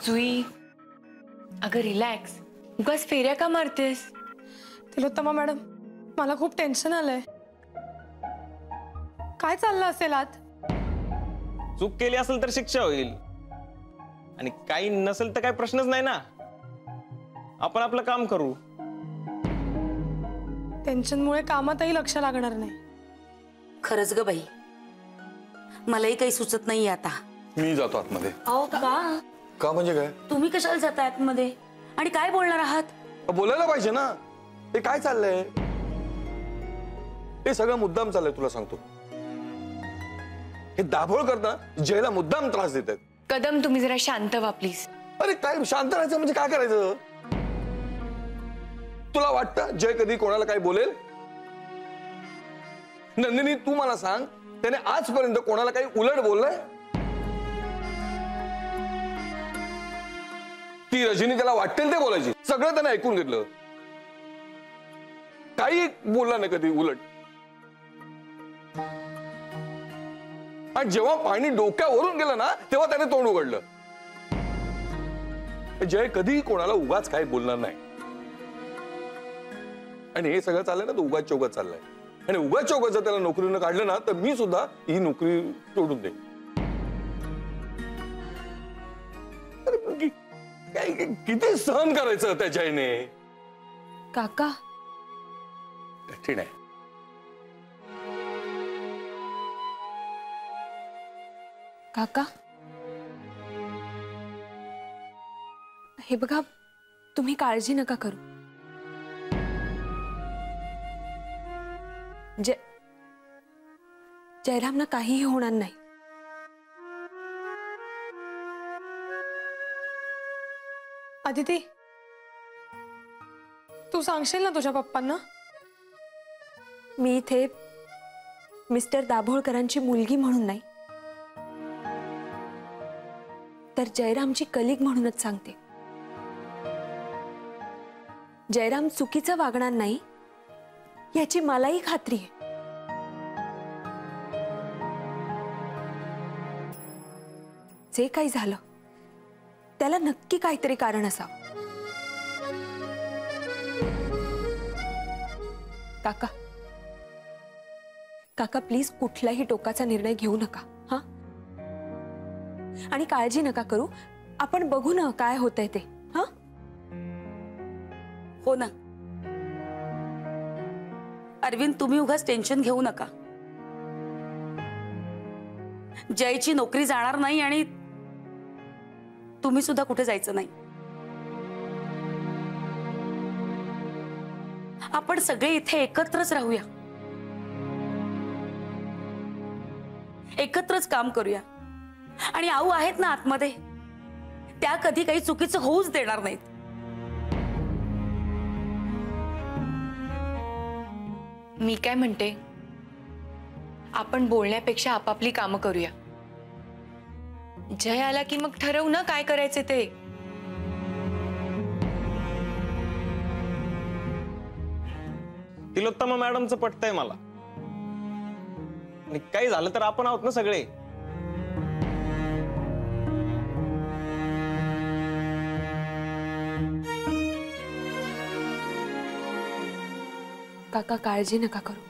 जुई, अगं रिलॅक्स. उगाच फेऱ्या का मारतेस? तिलोत्तमा मॅडम, मला खूप टेन्शन आलंय. काय चाललं असेल आत? चूक केली असेल तर शिक्षा होईल आणि काही नसेल तर काही प्रश्नच नाही ना. आपण आपलं काम करू. टेन्शनमुळे कामातही लक्ष लागणार नाही. खरंच ग बाई, मलाही काही सुचत नाहीये आता. मी जातो आतमध्ये. अहो का? का म्हणजे काय? तुम्ही कशाला जाता आतमध्ये आणि काय बोलणार आहात? बोलायला पाहिजे ना. हे काय चाललंय? हे सगळं मुद्दाम चाललंय, तुला सांगतो. हे दाभोळ करता जयला मुद्दाम त्रास देत आहेत. कदम, तुम्ही जरा शांत व्हा प्लीज. अरे काय शांत राहायचं म्हणजे काय करायचं? तुला वाटतं जय कधी कोणाला काय बोलेल? नंदिनी, तू मला सांग, त्याने आजपर्यंत कोणाला काही उलट बोललाय? ती रजनी त्याला वाटेल ते बोलायची, सगळं त्याने ऐकून घेतलं, काही बोलला नाही कधी उलट. आणि जेव्हा पाणी डोक्यावरून गेलं ना, तेव्हा त्याने तोंड उघडलं. जय कधी कोणाला उगाच काय बोलणार नाही. आणि हे सगळं चाललंय ना, तर उगाच चौगाच चाललंय. आणि उगाच चौगाच जर त्याला नोकरीनं काढलं ना, तर मी सुद्धा ही नोकरी तोडून देईन. किती सहन करायचं त्या जयने? काका, कठीण आहे. काका, हे बघा, तुम्ही काळजी नका करू. जयरामना काहीही होणार नाही. अदिती, तू सांगशील ना तुझ्या पप्पांना? मी इथे मिस्टर दाभोळकरांची मुलगी म्हणून नाही, तर जयरामची कलीग म्हणूनच सांगते. जयराम चुकीचं वागणार नाही याची मलाही खात्री आहे. जे काही झालं त्याला नक्की काहीतरी कारण असावं. काका, काका प्लीज कुठलाही टोकाचा निर्णय घेऊ नका. हा, आणि काळजी नका करू. आपण बघू ना काय होतंय ते. हा, हो ना अरविंद, तुम्ही उगाच टेन्शन घेऊ नका. जयची नोकरी जाणार नाही आणि तुम्ही सुद्धा कुठे जायचं नाही. आपण सगळे इथे एकत्रच राहूया, एकत्रच काम करूया. आणि आऊ आहेत ना आतमध्ये, त्या कधी काही चुकीचं होऊच देणार नाहीत. मी काय म्हणते, आपण बोलण्यापेक्षा आपापली कामं करूया. जय आला की मग ठरवू ना काय करायचे ते. तिलोत्तमा मॅडमचं पटतंय मला. आणि काही झालं तर आपण आहोत ना सगळे. काका, काळजी नका करू.